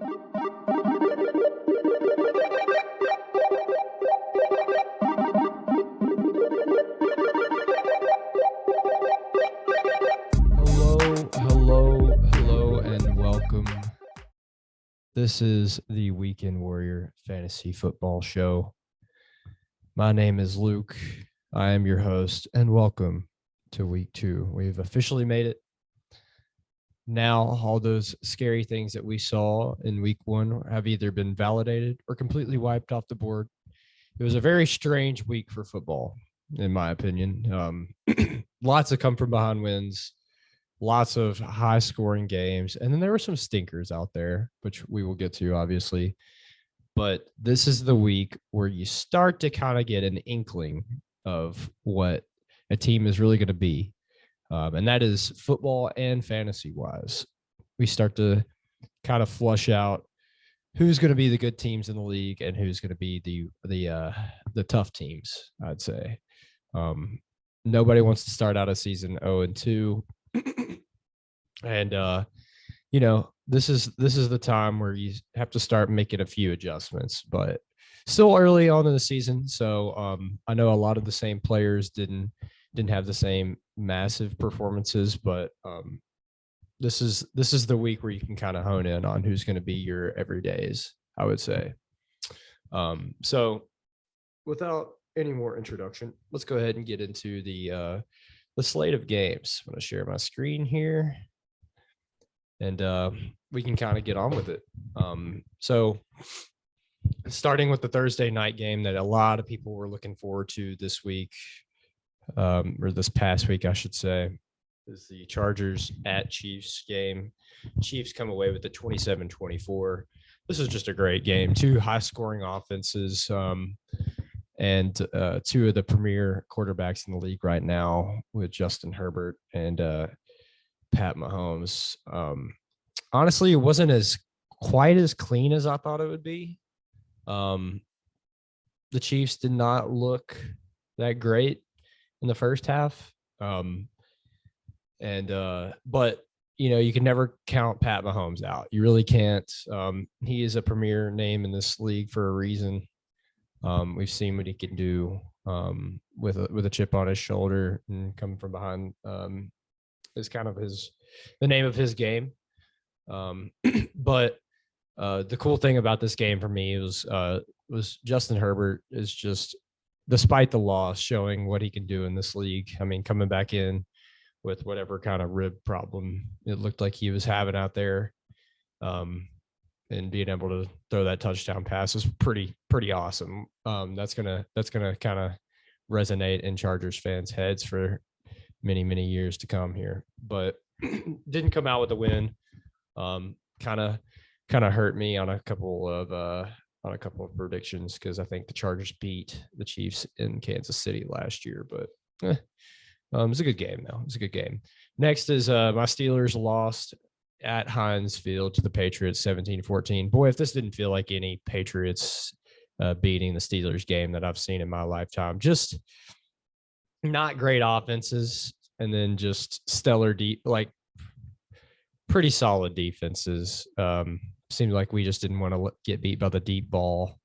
Hello, and welcome. This is the Weekend Warrior Fantasy Football Show. My name is Luke. I am your host, and welcome to week 2. We've officially made it. Now, all those scary things that we saw in week 1 have either been validated or completely wiped off the board. It was a very strange week for football, in my opinion. Lots of come from behind wins. Lots of high scoring games. And then there were some stinkers out there, which we will get to, obviously. But this is the week where you start to kind of get an inkling of what a team is really going to be. And that is football and fantasy wise. We start to kind of flush out who's going to be the good teams in the league and who's going to be the tough teams, I'd say. Nobody wants to start out a season 0-2. And this is the time where you have to start making a few adjustments, but still early on in the season. So I know a lot of the same players didn't have the same massive performances, but this is the week where you can kind of hone in on who's going to be your everydays, I would say. So without any more introduction, let's go ahead and get into the slate of games. I'm going to share my screen here, and we can kind of get on with it. So starting with the Thursday night game that a lot of people were looking forward to this week, or this past week, I should say, is the Chargers at Chiefs game. Chiefs come away with the 27-24. This is just a great game. 2 high-scoring offenses, and 2 of the premier quarterbacks in the league right now with Justin Herbert and Pat Mahomes. Honestly, it wasn't quite as clean as I thought it would be. The Chiefs did not look that great in the first half. But you can never count Pat Mahomes out. You really can't. He is a premier name in this league for a reason. We've seen what he can do with a chip on his shoulder and coming from behind is kind of the name of his game. But the cool thing about this game for me was Justin Herbert is just, despite the loss, showing what he can do in this league. I mean, coming back in with whatever kind of rib problem it looked like he was having out there. And being able to throw that touchdown pass is pretty awesome. That's gonna kind of resonate in Chargers fans' heads for many years to come here. But didn't come out with a win. Kind of hurt me on a couple of predictions, because I think the Chargers beat the Chiefs in Kansas City last year. But it was a good game though. It was a good game. Next is my Steelers lost at Heinz Field to the Patriots 17-14. Boy, if this didn't feel like any Patriots beating the Steelers game that I've seen in my lifetime. Just not great offenses, and then just stellar pretty solid defenses. Seemed like we just didn't want to get beat by the deep ball.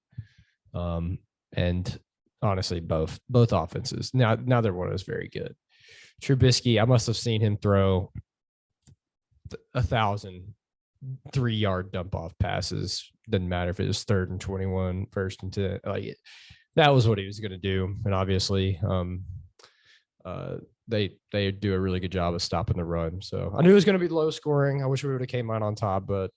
And honestly, both offenses. Neither one was very good. Trubisky, I must have seen him throw 1,000 3-yard dump off passes. Didn't matter if it was 3rd and 21, 1st and 10. That was what he was going to do. And obviously, they do a really good job of stopping the run. So I knew it was going to be low scoring. I wish we would have came out on top, but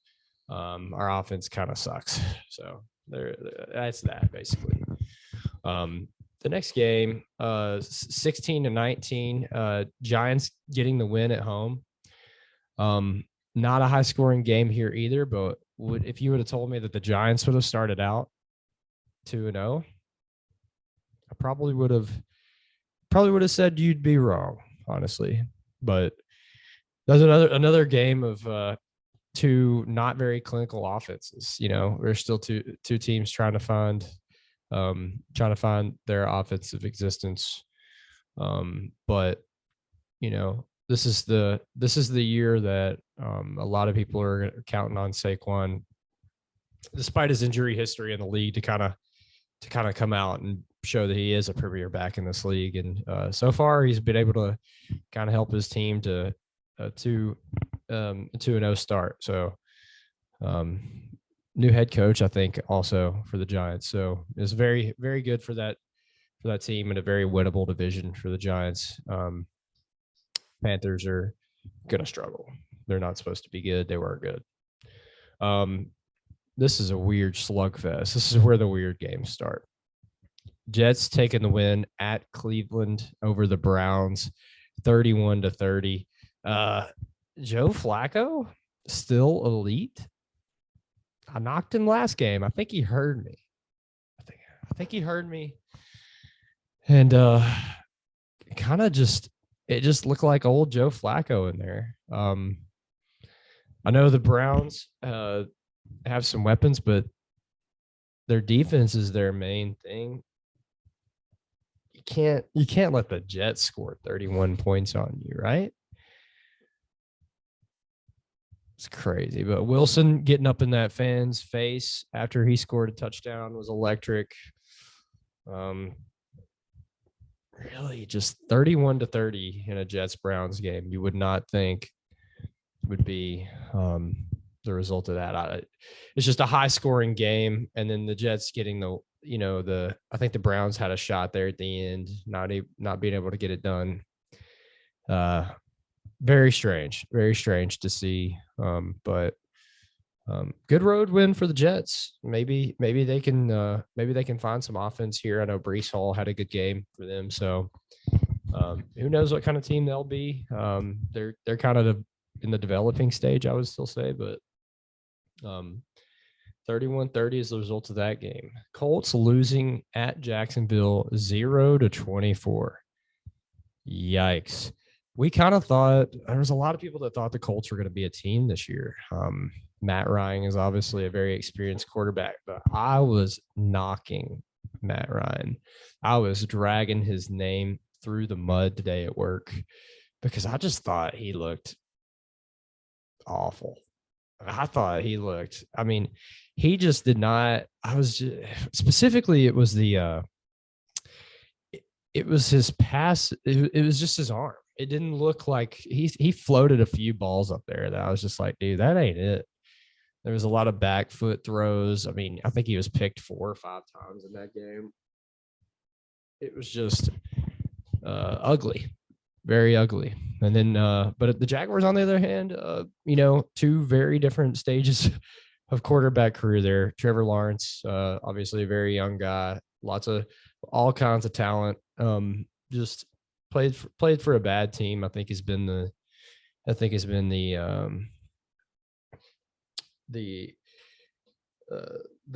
our offense kind of sucks. So that's that basically. The next game, 16-19, Giants getting the win at home. Not a high scoring game here either, but if you would have told me that the Giants would have started out 2-0, I probably would have said you'd be wrong, honestly. But there's another game of 2 not very clinical offenses. There's still two teams trying to find their offensive existence. But this is the year that a lot of people are counting on Saquon despite his injury history in the league, to kind of come out and show that he is a premier back in this league. And so far, he's been able to kind of help his team to a 2-0 start. So new head coach, I think, also for the Giants. So it's very, very good for that team, and a very winnable division for the Giants. Panthers are going to struggle. They're not supposed to be good. They weren't good. This is a weird slugfest. This is where the weird games start. Jets taking the win at Cleveland over the Browns, 31-30. Joe Flacco, still elite. I knocked him last game. I think he heard me. I think he heard me. And kind of it just looked like old Joe Flacco in there. I know the Browns have some weapons, but their defense is their main thing. You can't let the Jets score 31 points on you, right? It's crazy. But Wilson getting up in that fan's face after he scored a touchdown was electric. Really, just 31-30 in a Jets-Browns game. You would not think would be the result of that. It's just a high-scoring game, and then the Jets getting I think the Browns had a shot there at the end, not being able to get it done. Very strange to see. But good road win for the Jets. Maybe they can find some offense here. I know Breece Hall had a good game for them, so who knows what kind of team they'll be. They're kind of in the developing stage, I would still say, but 31-30 is the result of that game. Colts losing at Jacksonville 0-24. Yikes. We kind of thought there was a lot of people that thought the Colts were going to be a team this year. Matt Ryan is obviously a very experienced quarterback, but I was knocking Matt Ryan. I was dragging his name through the mud today at work because I just thought he looked awful. He just did not. Specifically, it was his pass. It was just his arm. It didn't look like he floated a few balls up there that I was just like, dude, that ain't it. There was a lot of back foot throws. I mean, I think he was picked 4 or 5 times in that game. It was just ugly, very ugly. And then, but the Jaguars, on the other hand, 2 very different stages of quarterback career there. Trevor Lawrence, obviously a very young guy, all kinds of talent. Just played for a bad team. I think has been the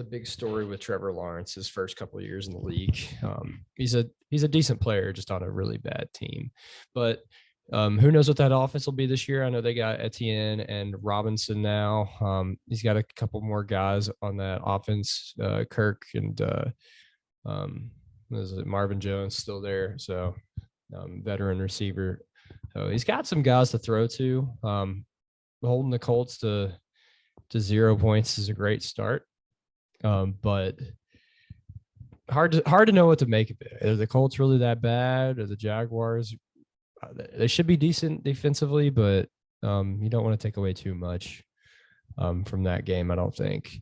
big story with Trevor Lawrence his first couple of years in the league. He's a decent player, just on a really bad team. But who knows what that offense will be this year? I know they got Etienne and Robinson now. He's got a couple more guys on that offense, Kirk and Marvin Jones still there. So veteran receiver. So he's got some guys to throw to. Holding the Colts to 0 points is a great start. But hard to know what to make of it. Are the Colts really that bad? Or the Jaguars? They should be decent defensively, but you don't want to take away too much from that game, I don't think.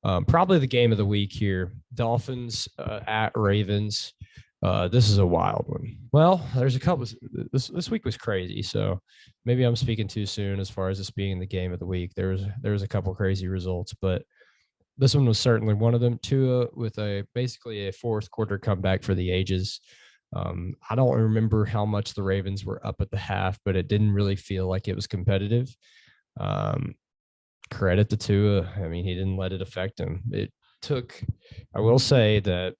Probably the game of the week here. Dolphins at Ravens. This is a wild one. Well, there's a couple. This week was crazy, so maybe I'm speaking too soon as far as this being the game of the week. There was a couple crazy results, but this one was certainly one of them. Tua with basically a fourth quarter comeback for the ages. I don't remember how much the Ravens were up at the half, but it didn't really feel like it was competitive. Credit to Tua. I mean, he didn't let it affect him. I will say that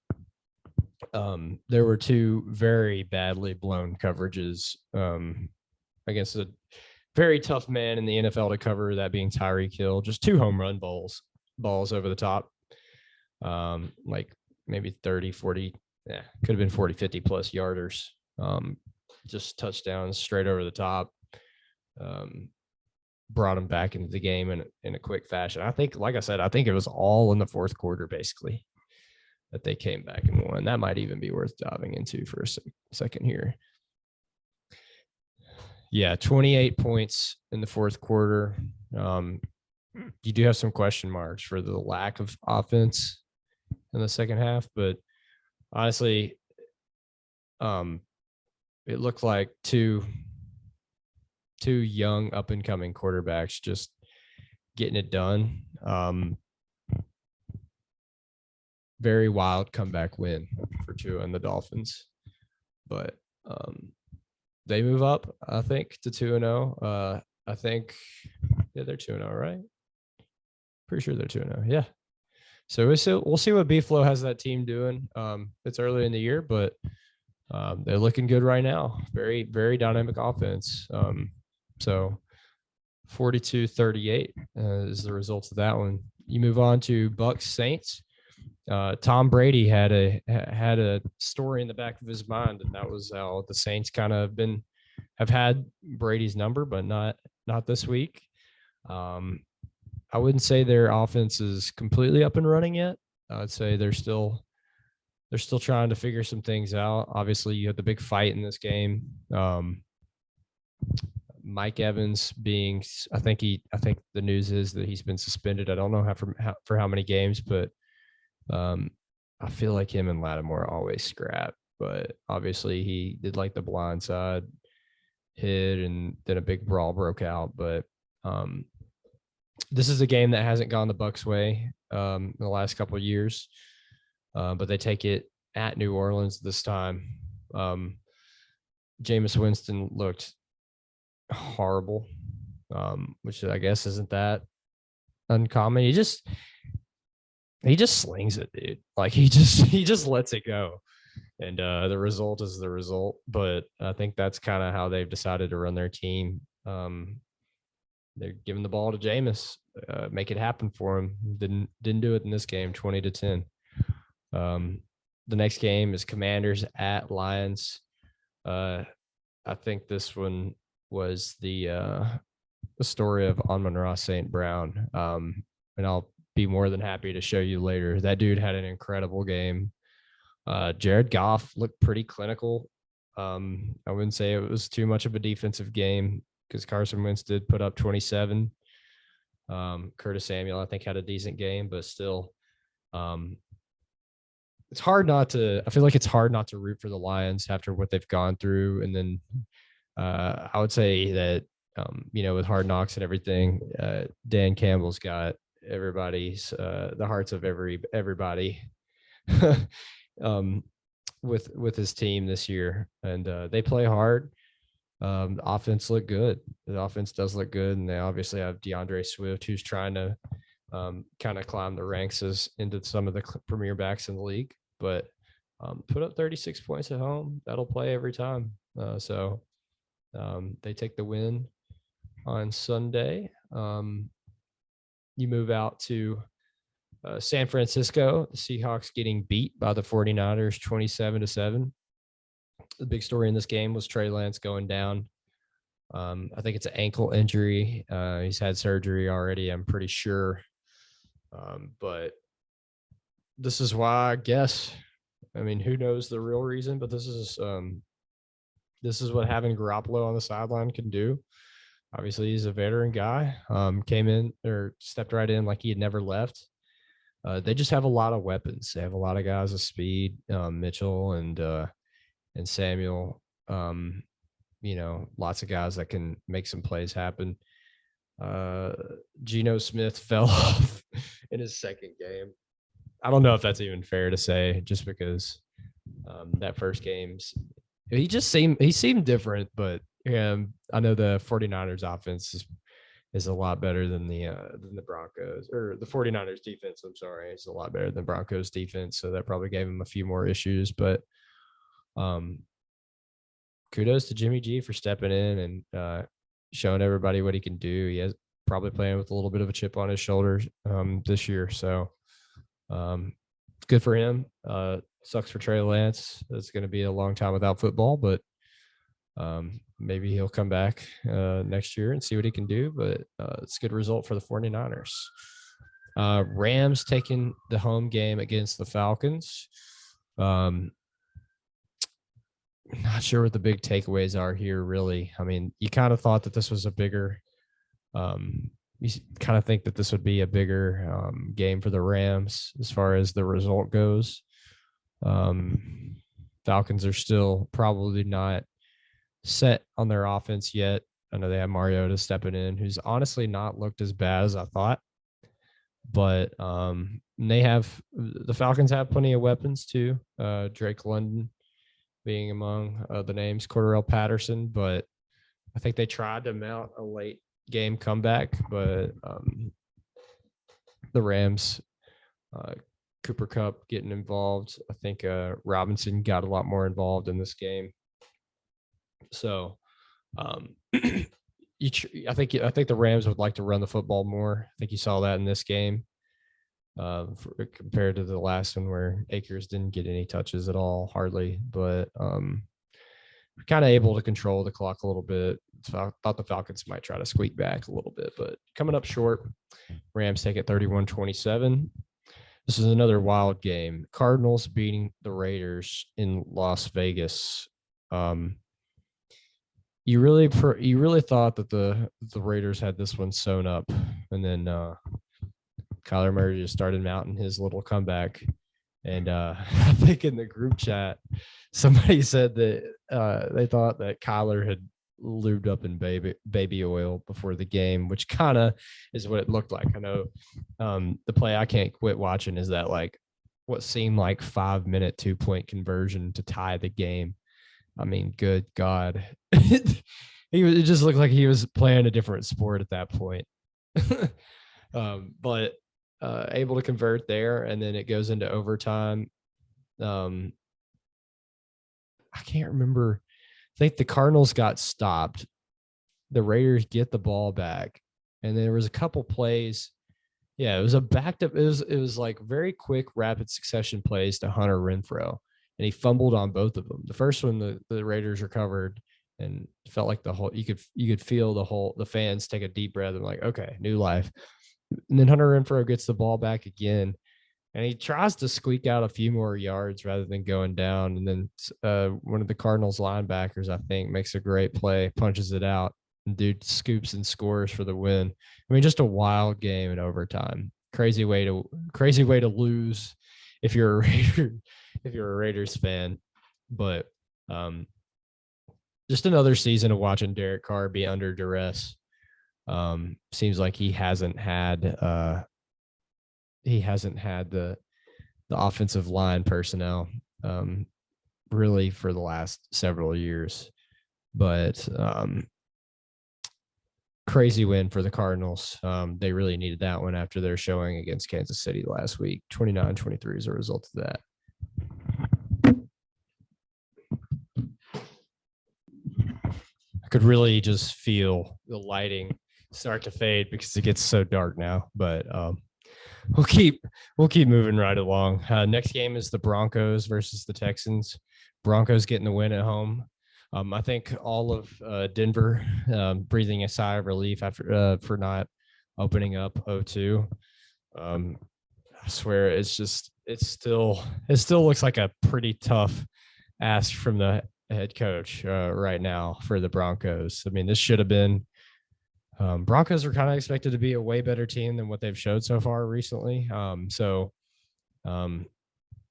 there were 2 very badly blown coverages against a very tough man in the NFL to cover, that being Tyreek Hill. Just 2 home run balls over the top, like maybe 30, 40, could have been 40, 50 plus yarders, just touchdowns straight over the top. brought them back into the game in a quick fashion. I think, like I said, I think it was all in the fourth quarter, basically, that they came back and won. That might even be worth diving into for a second here. Yeah, 28 points in the fourth quarter. You do have some question marks for the lack of offense in the second half, but honestly, it looked like two young up and coming quarterbacks just getting it done. Very wild comeback win for Tua and the Dolphins, but they move up, I think, to 2-0. I think, yeah, they're 2-0, right? Pretty sure they're 2-0. Yeah. So we'll see what B-Flow has that team doing. It's early in the year, but they're looking good right now. Very, very dynamic offense. So 42-38 is the results of that one. You move on to Bucs Saints. Tom Brady had a story in the back of his mind, and that was how the Saints kind of have had Brady's number, but not this week. I wouldn't say their offense is completely up and running yet. I'd say they're still trying to figure some things out. Obviously, you had the big fight in this game. Mike Evans being, I think the news is that he's been suspended. I don't know for how many games, but I feel like him and Lattimore always scrap. But obviously, he did like the blindside hit, and then a big brawl broke out. But this is a game that hasn't gone the Bucs' way in the last couple of years, but they take it at New Orleans this time. Jameis Winston looked horrible, which I guess isn't that uncommon. He just slings it, dude. Like he just lets it go, and the result is the result. But I think that's kind of how they've decided to run their team. They're giving the ball to Jameis, make it happen for him. Didn't do it in this game, 20-10. The next game is Commanders at Lions. I think this one was the story of Amon-Ra St. Brown, and I'll be more than happy to show you later. That dude had an incredible game. Jared Goff looked pretty clinical. I wouldn't say it was too much of a defensive game because Carson Wentz did put up 27. Curtis Samuel, I think, had a decent game, but still, it's hard not to. I feel like it's hard not to root for the Lions after what they've gone through, and then I would say that with Hard Knocks and everything, Dan Campbell's got everybody's the hearts of everybody with his team this year, and they play hard. The offense looked good. The offense does look good, and they obviously have DeAndre Swift, who's trying to kind of climb the ranks into some of the premier backs in the league. But put up 36 points at home. That'll play every time. So they take the win on Sunday. You move out to San Francisco. The Seahawks getting beat by the 49ers 27-7. The big story in this game was Trey Lance going down. I think it's an ankle injury. He's had surgery already, I'm pretty sure. But this is why, I guess, I mean, who knows the real reason, but this is what having Garoppolo on the sideline can do. Obviously, he's a veteran guy. Came in or stepped right in like he had never left. They just have a lot of weapons. They have a lot of guys with speed, Mitchell and Samuel. Lots of guys that can make some plays happen. Geno Smith fell off in his second game. I don't know if that's even fair to say, just because that first game's he seemed different, but I know the 49ers offense is a lot better than the Broncos, or the 49ers defense. I'm sorry, it's a lot better than Broncos defense, so that probably gave him a few more issues. But kudos to Jimmy G for stepping in and showing everybody what he can do. He has probably playing with a little bit of a chip on his shoulder this year, so good for him. Sucks for Trey Lance. It's going to be a long time without football, but maybe he'll come back next year and see what he can do, but it's a good result for the 49ers. Rams taking the home game against the Falcons. Not sure what the big takeaways are here, really. I mean, you kind of thought that this was a bigger you kind of think that this would be a bigger game for the Rams as far as the result goes. Falcons are still probably not set on their offense yet. I know they have Mariota stepping in, who's honestly not looked as bad as I thought. But the Falcons have plenty of weapons too. Drake London being among the names, Cordarrelle Patterson, but I think they tried to mount a late game comeback, but the Rams, Cooper Kupp getting involved. I think Robinson got a lot more involved in this game. So I think the Rams would like to run the football more. I think you saw that in this game compared to the last one where Akers didn't get any touches at all, hardly, but kind of able to control the clock a little bit. So I thought the Falcons might try to squeak back a little bit, but coming up short. Rams take it 31-27. This is another wild game. Cardinals beating the Raiders in Las Vegas. You really thought that the Raiders had this one sewn up, and then Kyler Murray just started mounting his little comeback. And I think in the group chat, somebody said that they thought that Kyler had lubed up in baby oil before the game, which kind of is what it looked like. I know the play I can't quit watching is that like what seemed like 5-minute 2-point conversion to tie the game. I mean, good God. It just looked like he was playing a different sport at that point. But able to convert there, and then it goes into overtime. I can't remember. I think the Cardinals got stopped. The Raiders get the ball back, and there was a couple plays. Yeah, it was a backed up. It was like very quick, rapid succession plays to Hunter Renfrow, and he fumbled on both of them. The first one, the Raiders recovered, and felt like you could feel the fans take a deep breath and like, okay, new life. And then Hunter Renfrow gets the ball back again, and he tries to squeak out a few more yards rather than going down. And then one of the Cardinals linebackers, I think, makes a great play, punches it out, and dude scoops and scores for the win. I mean, just a wild game in overtime. Crazy way to lose if you're a Raiders fan. But just another season of watching Derek Carr be under duress. Seems like he hasn't had the offensive line personnel really for the last several years. But crazy win for the Cardinals. They really needed that one after their showing against Kansas City last week. 29-23 as a result of that. I could really just feel the lighting start to fade because it gets so dark now, but we'll keep moving right along. Next game is the Broncos versus the Texans. Broncos getting the win at home. I think all of Denver breathing a sigh of relief after for not opening up 0-2. I swear it still looks like a pretty tough ask from the head coach right now for the Broncos. I mean, this should have been Broncos are kind of expected to be a way better team than what they've showed so far recently.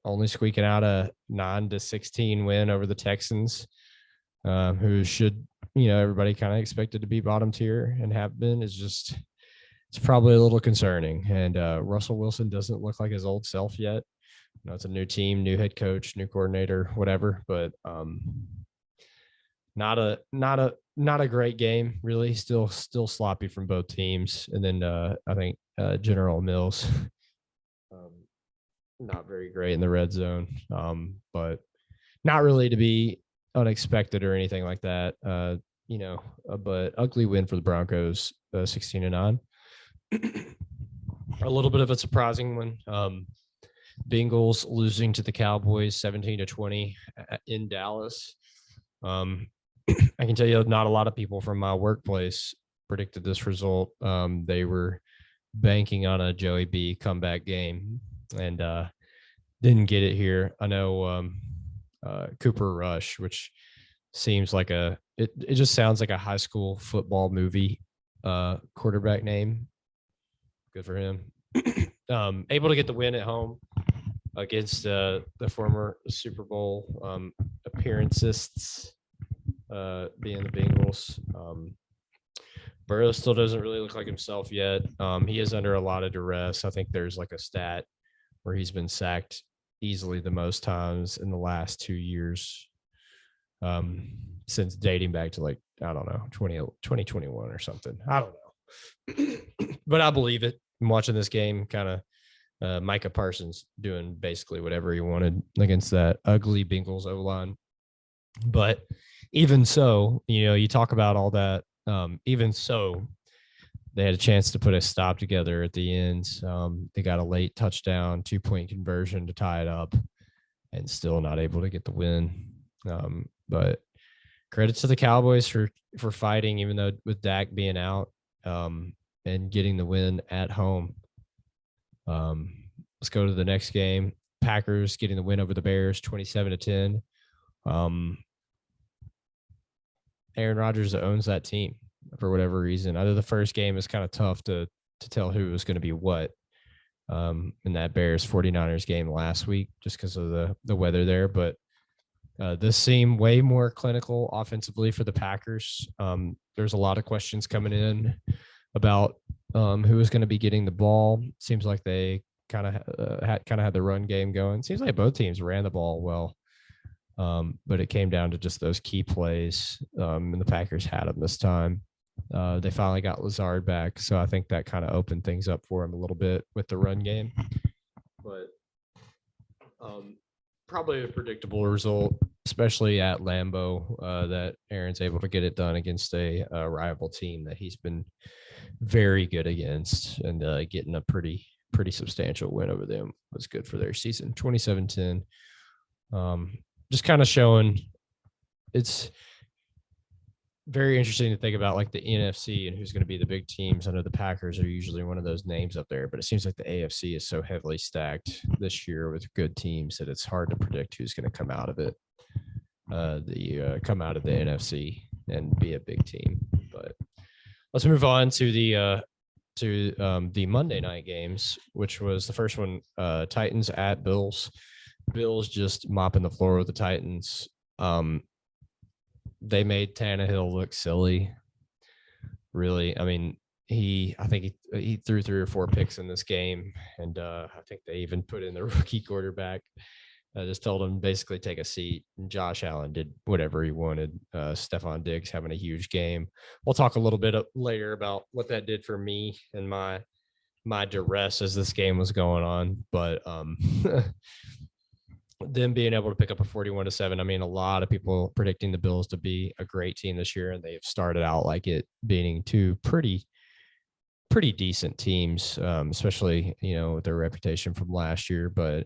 Only squeaking out a 9-16 win over the Texans, who should, everybody kind of expected to be bottom tier and have been. It's probably a little concerning. And Russell Wilson doesn't look like his old self yet. It's a new team, new head coach, new coordinator, whatever, but not a great game, really. Still sloppy from both teams. And then I think General Mills, not very great in the red zone, but not really to be unexpected or anything like that. But ugly win for the Broncos, 16-9. A little bit of a surprising one. Bengals losing to the Cowboys 17-20 in Dallas. I can tell you not a lot of people from my workplace predicted this result. They were banking on a Joey B comeback game and didn't get it here. I know Cooper Rush, which seems like it just sounds like a high school football movie quarterback name. Good for him. Able to get the win at home against the former Super Bowl appearances, being the Bengals. Burrow still doesn't really look like himself yet. He is under a lot of duress. I think there's like a stat where he's been sacked easily the most times in the last 2 years, since dating back to like, I don't know, 2021 or something. I don't know. But I believe it. I'm watching this game, kind of Micah Parsons doing basically whatever he wanted against that ugly Bengals O-line. But even so, you talk about all that. Even so, they had a chance to put a stop together at the end. They got a late touchdown, 2-point conversion to tie it up, and still not able to get the win. But credit to the Cowboys for fighting, even though with Dak being out, and getting the win at home. Let's go to the next game. Packers getting the win over the Bears, 27-10. Aaron Rodgers owns that team for whatever reason. I know the first game is kind of tough to tell who was going to be what, in that Bears 49ers game last week, just because of the weather there. But this seemed way more clinical offensively for the Packers. There's a lot of questions coming in about who is going to be getting the ball. Seems like they kind of had the run game going. Seems like both teams ran the ball well. But it came down to just those key plays, and the Packers had them this time. They finally got Lazard back, so I think that kind of opened things up for him a little bit with the run game. But probably a predictable result, especially at Lambeau, that Aaron's able to get it done against a rival team that he's been very good against, and getting a pretty substantial win over them was good for their season. 27-10. Just kind of showing it's very interesting to think about like the NFC and who's going to be the big teams. I know the Packers are usually one of those names up there, but it seems like the AFC is so heavily stacked this year with good teams that it's hard to predict who's going to come out of it. Come out of the NFC and be a big team. But let's move on to the Monday night games, which was the first one, Titans at Bills. Bills just mopping the floor with the Titans. They made Tannehill look silly. Really, I mean, I think he threw 3 or 4 picks in this game, and I think they even put in the rookie quarterback. I just told him basically take a seat. And Josh Allen did whatever he wanted. Stephon Diggs having a huge game. We'll talk a little bit later about what that did for me and my duress as this game was going on, but them being able to pick up a 41-7. I mean, a lot of people predicting the Bills to be a great team this year, and they've started out like it being 2 pretty decent teams, especially with their reputation from last year. But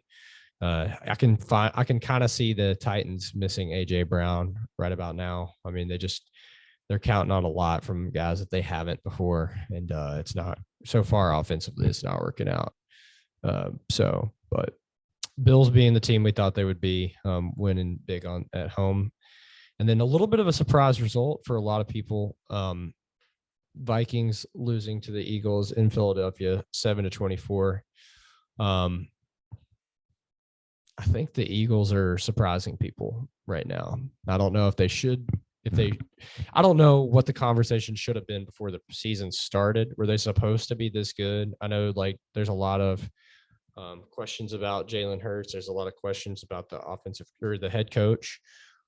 I can kind of see the Titans missing AJ Brown right about now. I mean, they're counting on a lot from guys that they haven't before, and it's not so far offensively. It's not working out. But Bills being the team we thought they would be, winning big at home. And then a little bit of a surprise result for a lot of people. Vikings losing to the Eagles in Philadelphia, 7-24. I think the Eagles are surprising people right now. I don't know I don't know what the conversation should have been before the season started. Were they supposed to be this good? I know like there's a lot of questions about Jalen Hurts. There's a lot of questions about the offensive or the head coach.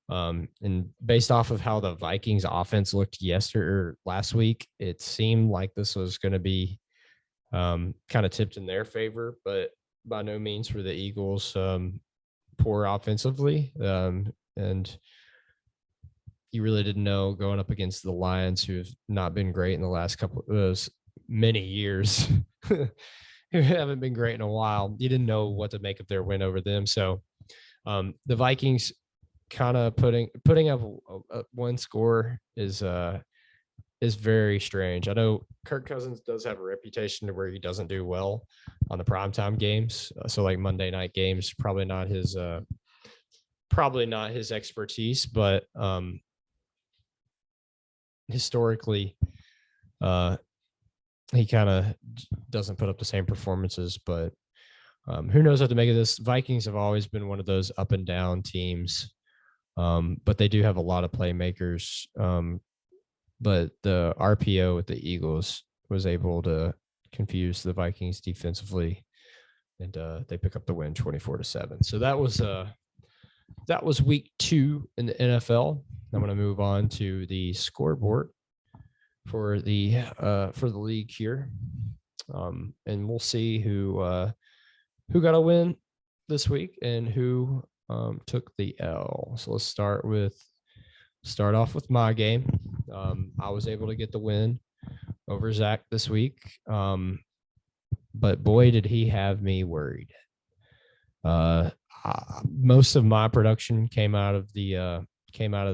And based off of how the Vikings offense looked last week, it seemed like this was going to be kind of tipped in their favor, but by no means for the Eagles, poor offensively. And you really didn't know going up against the Lions, who have not been great in the last many years, who haven't been great in a while. You didn't know what to make of their win over them. So the Vikings kind of putting up one score is very strange. I know Kirk Cousins does have a reputation to where he doesn't do well on the primetime games. So like Monday night games, probably not his expertise, but historically, he kind of doesn't put up the same performances. But who knows what to make of this? Vikings have always been one of those up and down teams, but they do have a lot of playmakers. But the RPO with the Eagles was able to confuse the Vikings defensively, and they pick up the win 24-7. So that was week 2 in the NFL. I'm going to move on to the scoreboard for the league here, and we'll see who got a win this week and who took the L. So let's start off with my game. I was able to get the win over Zach this week, but boy, did he have me worried. Most of my production came out of the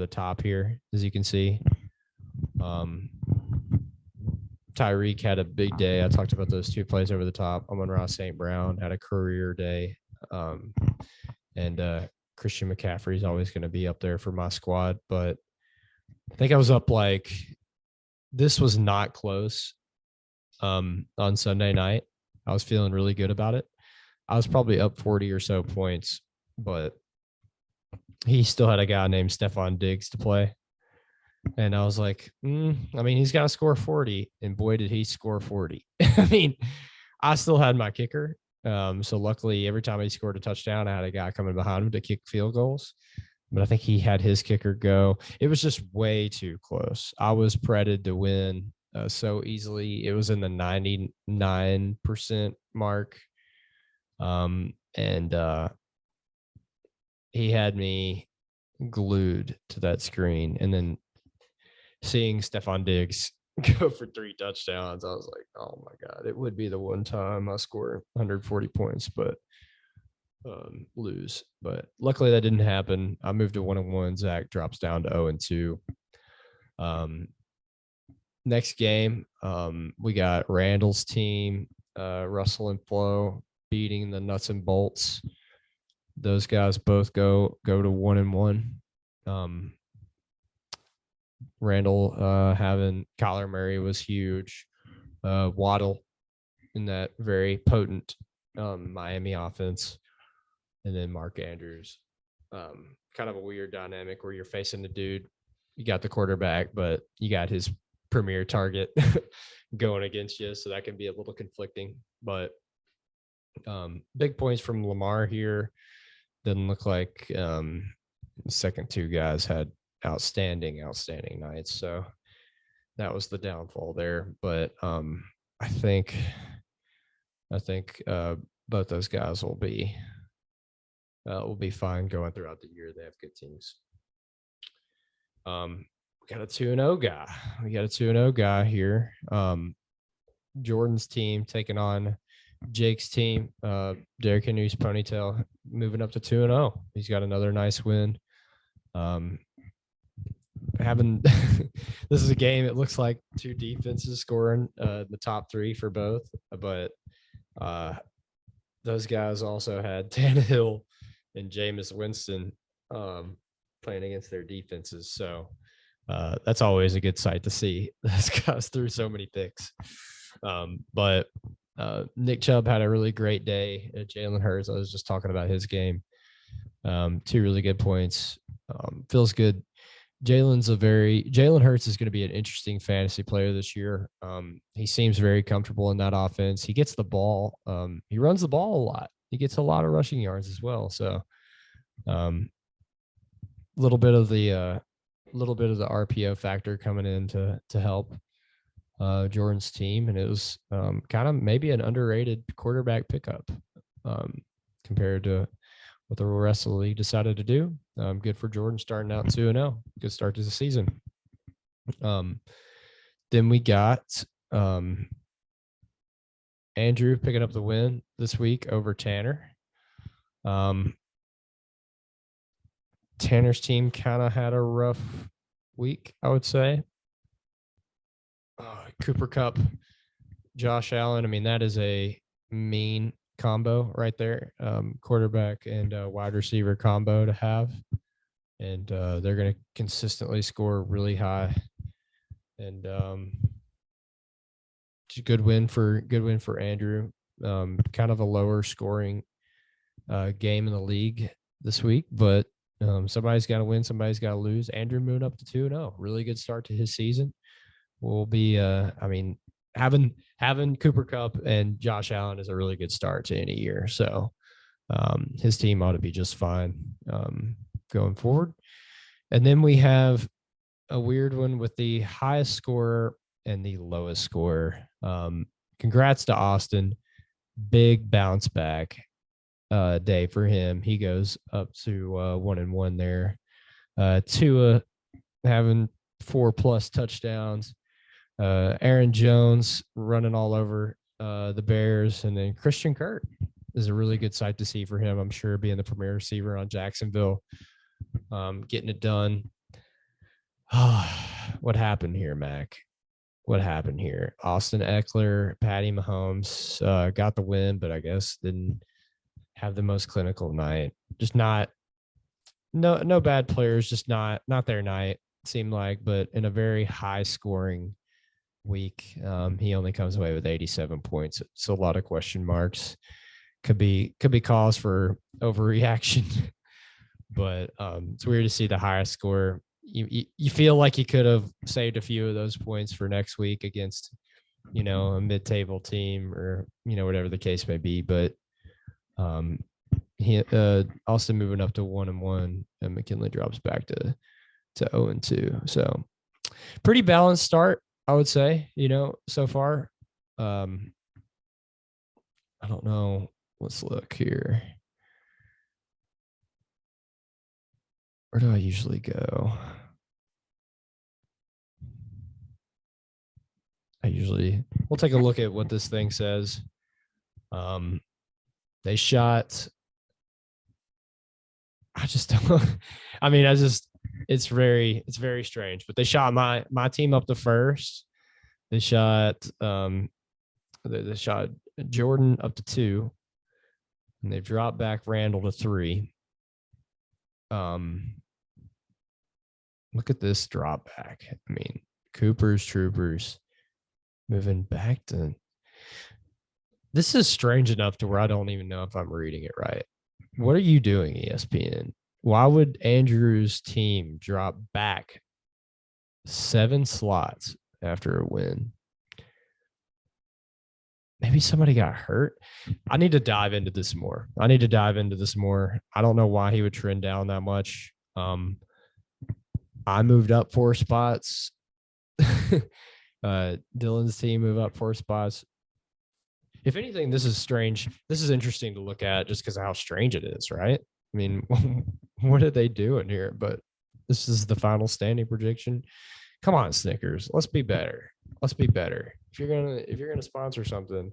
top here, as you can see. Tyreek had a big day. I talked about those 2 plays over the top. Amon-Ra St. Brown had a career day. And Christian McCaffrey is always going to be up there for my squad. But I think I was up this was not close on Sunday night. I was feeling really good about it. I was probably up 40 or so points, but he still had a guy named Stephon Diggs to play. And I was like, he's got to score 40. And boy, did he score 40. I still had my kicker. So luckily, every time he scored a touchdown, I had a guy coming behind him to kick field goals. But I think he had his kicker go. It was just way too close. I was predicted to win so easily. It was in the 99% mark. And he had me glued to that screen. And then seeing Stephon Diggs go for 3 touchdowns, I was like, oh my God, it would be the one time I score 140 points, but lose. But luckily that didn't happen. I moved to 1-1. Zach drops down to 0-2. Next game, we got Randall's team, Russell and Flo, beating the Nuts and Bolts. Those guys both go to 1-1. Randall having Kyler Murray was huge. Waddle in that very potent Miami offense. And then Mark Andrews. Kind of a weird dynamic where you're facing the dude. You got the quarterback, but you got his premier target going against you. So that can be a little conflicting. But big points from Lamar here. Didn't look like the second 2 guys had outstanding nights. So that was the downfall there. But I think both those guys will be fine going throughout the year. They have good teams. We got a 2-0 guy. We got a 2-0 guy here. Jordan's team taking on Jake's team. Derrick Henry's ponytail moving up to 2-0. He's got another nice win. This is a game. It looks like 2 defenses scoring the top 3 for both, but those guys also had Tannehill and Jameis Winston playing against their defenses. So that's always a good sight to see. Those guys threw so many picks. But Nick Chubb had a really great day. Jalen Hurts, I was just talking about his game. 2 really good points. Feels good. Jalen Hurts is going to be an interesting fantasy player this year. He seems very comfortable in that offense. He gets the ball. He runs the ball a lot. He gets a lot of rushing yards as well. So, little bit of the RPO factor coming in to help Jordan's team, and it was kind of maybe an underrated quarterback pickup compared to what the rest of the league decided to do. Good for Jordan starting out 2-0. Good start to the season. Then we got Andrew picking up the win this week over Tanner. Tanner's team kind of had a rough week, I would say. Cooper Kupp, Josh Allen. I mean, that is a mean combo right there. Quarterback and wide receiver combo to have. And they're going to consistently score really high. And good win for Andrew. Kind of a lower scoring game in the league this week, but somebody's got to win, somebody's got to lose. Andrew moved up to 2-0. Really good start to his season. Will be having Cooper Kupp and Josh Allen is a really good start to any year. So his team ought to be just fine going forward. And then we have a weird one with the highest scorer and the lowest scorer. Congrats to Austin. Big bounce back day for him. He goes up to 1-1 there. Tua having 4+ touchdowns. Aaron Jones running all over the Bears, and then Christian Kirk is a really good sight to see for him. I'm sure being the premier receiver on Jacksonville, getting it done. What happened here, Mac? What happened here? Austin Eckler, Patty Mahomes got the win, but I guess didn't have the most clinical night. Just no bad players, just not their night, seemed like, but in a very high scoring week. He only comes away with 87 points. It's a lot of question marks. Could be cause for overreaction, but it's weird to see the highest score. You feel like you could have saved a few of those points for next week against, a mid-table team or, whatever the case may be. But Austin moving up to 1-1, and McKinley drops back to 0-2. So pretty balanced start, I would say, so far. I don't know. Let's look here. Where do I usually go? We'll take a look at what this thing says. They shot. It's very strange, but they shot my team up to first. They shot Jordan up to 2, and they've dropped back Randall to 3. Look at this drop back. I mean, Cooper's Troopers moving back to. This is strange enough to where I don't even know if I'm reading it right. What are you doing, ESPN? Why would Andrew's team drop back 7 slots after a win? Maybe somebody got hurt. I need to dive into this more. I don't know why he would trend down that much. I moved up 4 spots. Dylan's team moved up 4 spots. If anything, this is strange. This is interesting to look at just because of how strange it is, right? I mean, what did they do in here? But this is the final standing prediction. Come on, Snickers. Let's be better. If you're gonna sponsor something,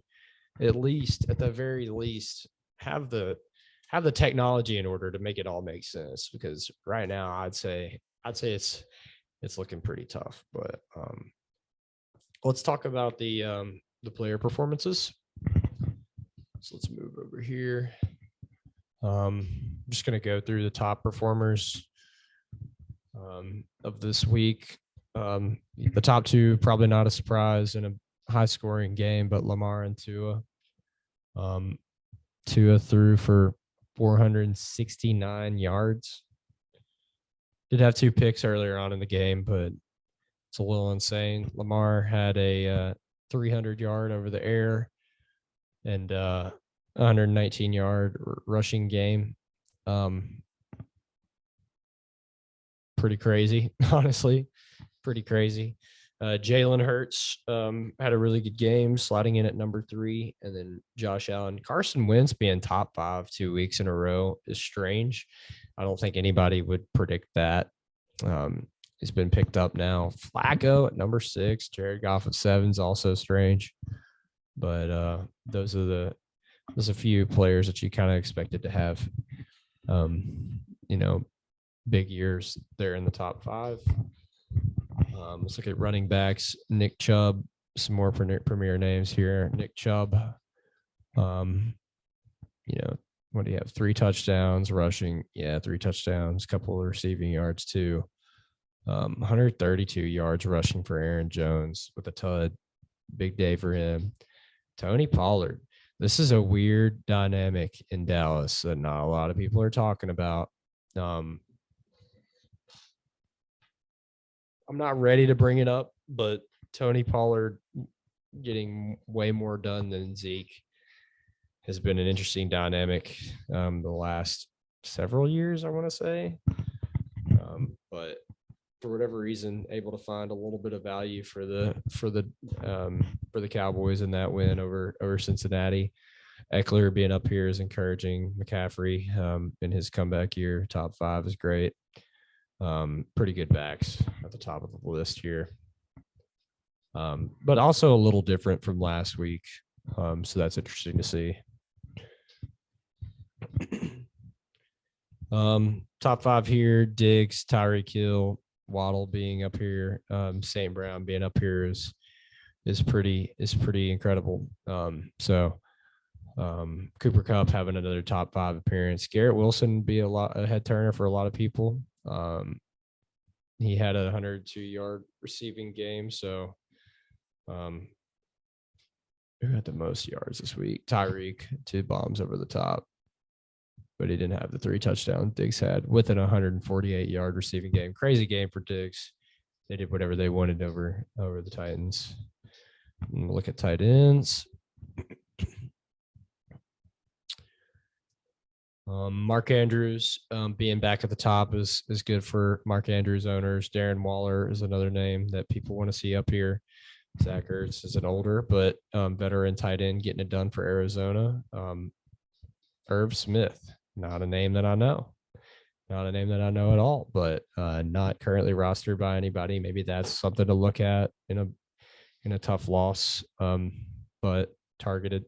at the very least, have the technology in order to make it all make sense. Because right now, I'd say it's looking pretty tough. But let's talk about the player performances. So let's move over here. I'm just going to go through the top performers of this week. The top 2, probably not a surprise in a high-scoring game, but Lamar and Tua. Tua threw for 469 yards. Did have 2 picks earlier on in the game, but it's a little insane. Lamar had a 300-yard over the air and 119-yard rushing game. Pretty crazy, honestly. Pretty crazy. Jalen Hurts had a really good game, sliding in at number 3. And then Josh Allen. Carson Wentz being top 5 2 weeks in a row is strange. I don't think anybody would predict that. He's been picked up now. Flacco at number 6, Jared Goff at 7 is also strange. But there's a few players that you kind of expected to have, big years there in the top 5. Let's look at running backs. Nick Chubb, some more premier names here. Nick Chubb, what do you have? 3 touchdowns rushing. Yeah, 3 touchdowns, couple of receiving yards too. 132 yards rushing for Aaron Jones with a tud. Big day for him. Tony Pollard. This is a weird dynamic in Dallas that not a lot of people are talking about. I'm not ready to bring it up, but Tony Pollard getting way more done than Zeke has been an interesting dynamic the last several years, I want to say. But for whatever reason, able to find a little bit of value for the Cowboys in that win over Cincinnati. Eckler being up here is encouraging. McCaffrey in his comeback year, top 5 is great. Pretty good backs at the top of the list here. But also a little different from last week. So that's interesting to see. Top 5 here: Diggs, Tyreek Hill, Waddle being up here, St. Brown being up here is pretty incredible. Cooper Kupp having another top 5 appearance. Garrett Wilson be a head turner for a lot of people. He had a 102-yard receiving game. So, who had the most yards this week? Tyreek, 2 bombs over the top, but he didn't have the 3 touchdowns Diggs had with an 148-yard receiving game. Crazy game for Diggs. They did whatever they wanted over the Titans. And look at tight ends. Mark Andrews being back at the top is good for Mark Andrews owners. Darren Waller is another name that people want to see up here. Zach Ertz is an older but veteran tight end getting it done for Arizona. Irv Smith, not a name that I know. Not a name that I know at all, but not currently rostered by anybody. Maybe that's something to look at in a tough loss, but targeted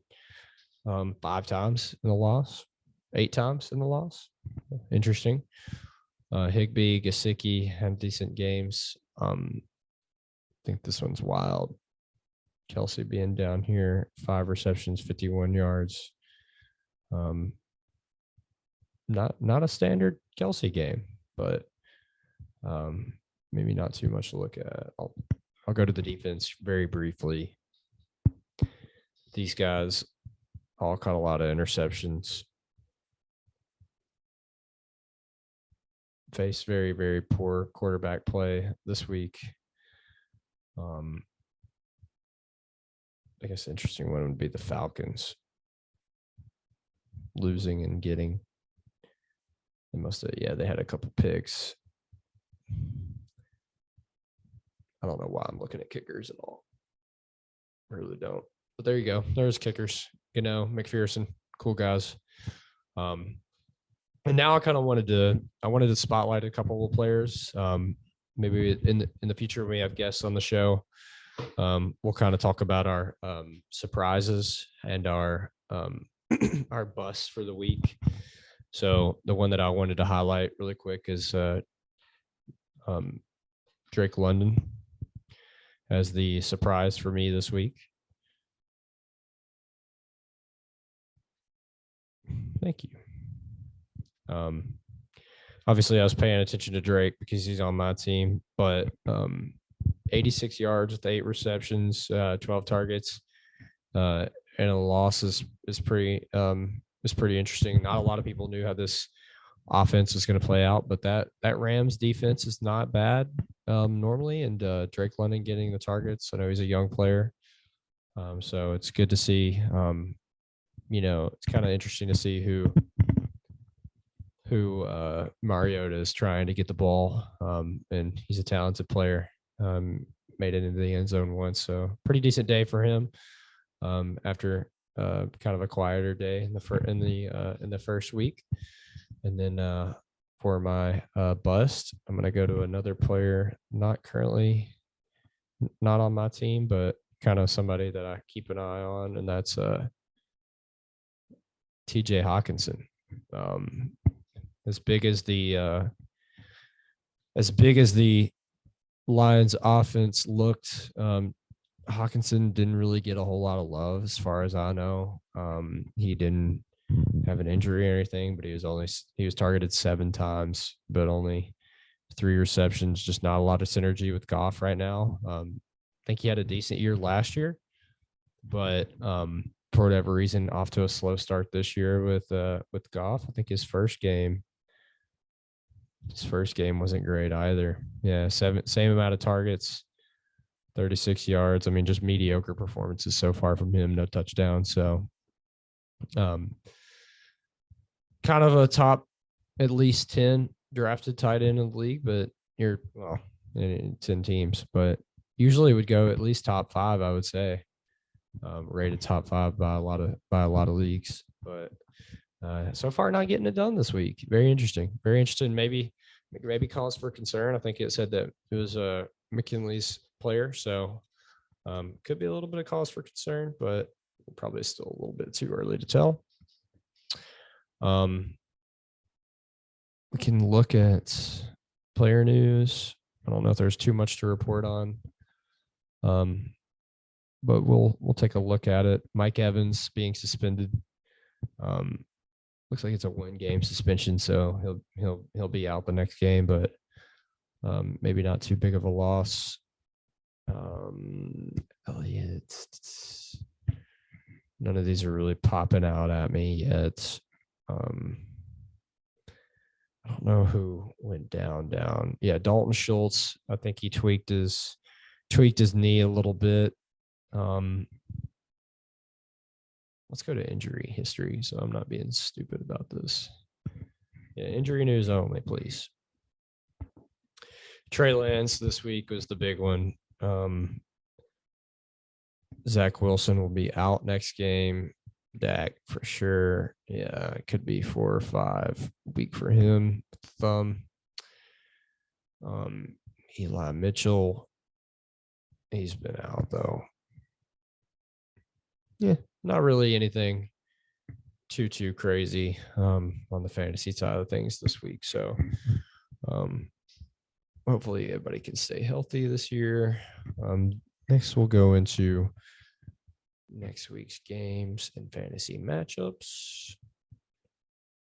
5 times in the loss, 8 times in the loss. Interesting. Higbee, Gesicki had decent games. I think this one's wild. Kelsey being down here, 5 receptions, 51 yards. Not a standard Kelsey game, but maybe not too much to look at. I'll go to the defense very briefly. These guys all caught a lot of interceptions. Faced very, very poor quarterback play this week. I guess the interesting one would be the Falcons losing and getting. They had a couple picks. I don't know why I'm looking at kickers at all. I really don't. But there you go. There's kickers. McPherson, cool guys. And now I kind of wanted to spotlight a couple of players. Maybe in the future when we have guests on the show, we'll kind of talk about our surprises and our our busts for the week. So the one that I wanted to highlight really quick is Drake London as the surprise for me this week. Thank you. Obviously, I was paying attention to Drake because he's on my team, but 86 yards with 8 receptions, 12 targets, and a loss is pretty interesting. Not a lot of people knew how this offense was going to play out, but that Rams defense is not bad normally, and Drake London getting the targets. I know he's a young player, so it's good to see. It's kind of interesting to see who Mariota is trying to get the ball, and he's a talented player. Made it into the end zone once, so pretty decent day for him. After kind of a quieter day in the first week, and then for my bust, I'm gonna go to another player not on my team, but kind of somebody that I keep an eye on, and that's TJ Hawkinson. As big as the as big as the Lions offense looked, Hawkinson didn't really get a whole lot of love as far as I know. He didn't have an injury or anything, but he was targeted 7 times, but only 3 receptions. Just not a lot of synergy with Goff right now. I think he had a decent year last year, but for whatever reason, off to a slow start this year with Goff. I think his first game wasn't great either. Yeah, same amount of targets, 36 yards. I mean, just mediocre performances so far from him. No touchdowns. So, kind of a top at least 10 drafted tight end in the league, but you're 10 teams, but usually would go at least top 5, I would say. Rated top 5 by a lot of leagues, but so far not getting it done this week. Very interesting. Maybe cause for concern. I think it said that it was McKinley's player, so could be a little bit of cause for concern, but probably still a little bit too early to tell. We can look at player news. I don't know if there's too much to report on. But we'll take a look at it. Mike Evans being suspended. Looks like it's a 1-game suspension, so he'll be out the next game, but maybe not too big of a loss. Elliott, none of these are really popping out at me yet. I don't know who went down. Yeah, Dalton Schultz. I think he tweaked his knee a little bit. Let's go to injury history, so I'm not being stupid about this. Yeah, injury news only, please. Trey Lance this week was the big one. Zach Wilson will be out next game. Dak for sure. Yeah, it could be 4 or 5 week for him. Thumb. Eli Mitchell. He's been out though. Yeah, not really anything too crazy on the fantasy side of things this week. So hopefully everybody can stay healthy this year. Next we'll go into next week's games and fantasy matchups.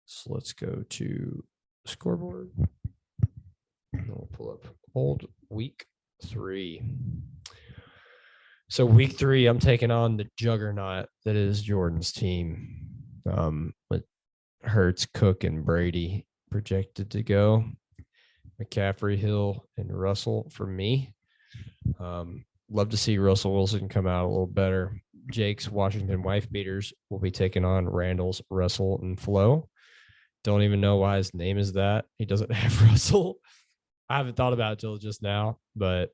So let's go to Scoreboard. And we'll pull up old week 3. So week 3, I'm taking on the juggernaut that is Jordan's team, with Hurts, Cook, and Brady projected to go. McCaffrey, Hill, and Russell for me. Love to see Russell Wilson come out a little better. Jake's Washington wife beaters will be taking on Randall's Russell and Flo. Don't even know why his name is that. He doesn't have Russell. I haven't thought about it till just now, but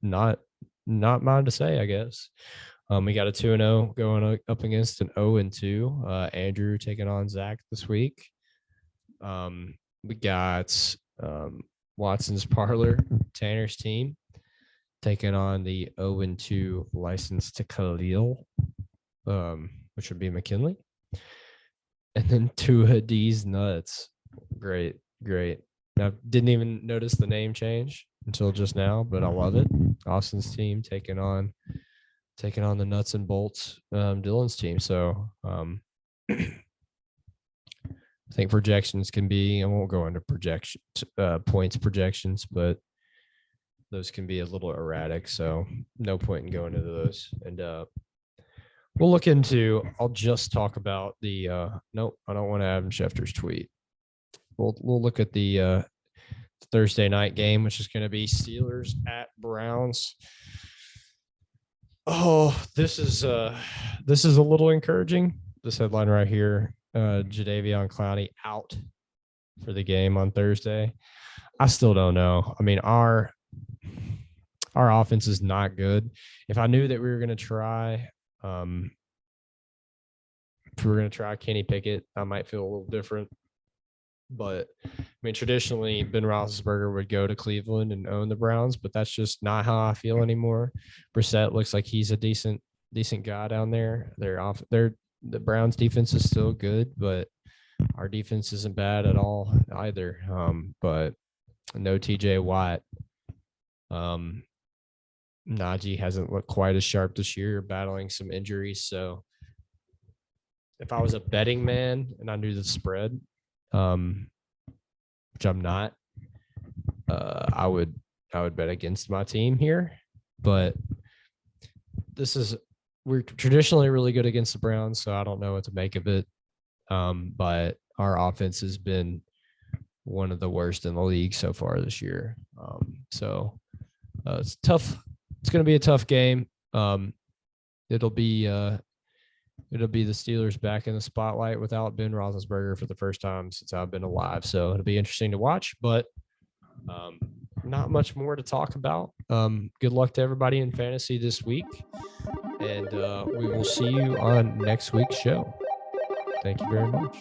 not mine to say, I guess. We got a 2-0 going up against an 0-2. Andrew taking on Zach this week. We got Watson's Parlor, Tanner's team, taking on the 0-2 license to Khalil, which would be McKinley. And then Tua D's Nuts. Great. Now, didn't even notice the name change until just now, but I love it. Austin's team taking on the Nuts and Bolts, Dylan's team. So I think projections can be, I won't go into points projections, but those can be a little erratic. So no point in going into those. And we'll look into, I'll just talk about the, nope, I don't want Adam Schefter's tweet. We'll look at the Thursday night game, which is going to be Steelers at Browns. Oh, this is a little encouraging. This headline right here: Jadeveon Clowney out for the game on Thursday. I still don't know. I mean, our offense is not good. If I knew that we were going to try, Kenny Pickett, I might feel a little different. But I mean, traditionally, Ben Roethlisberger would go to Cleveland and own the Browns, but that's just not how I feel anymore. Brissett looks like he's a decent guy down there. The Browns defense is still good, but our defense isn't bad at all either. But no TJ Watt. Najee hasn't looked quite as sharp this year, battling some injuries. So if I was a betting man and I knew the spread, which I'm not, I would bet against my team here. But we're traditionally really good against the Browns, so I don't know what to make of it. But our offense has been one of the worst in the league so far this year. So it's tough. It's going to be a tough game. It'll be the Steelers back in the spotlight without Ben Roethlisberger for the first time since I've been alive. So it'll be interesting to watch, but not much more to talk about. Good luck to everybody in fantasy this week, and we will see you on next week's show. Thank you very much.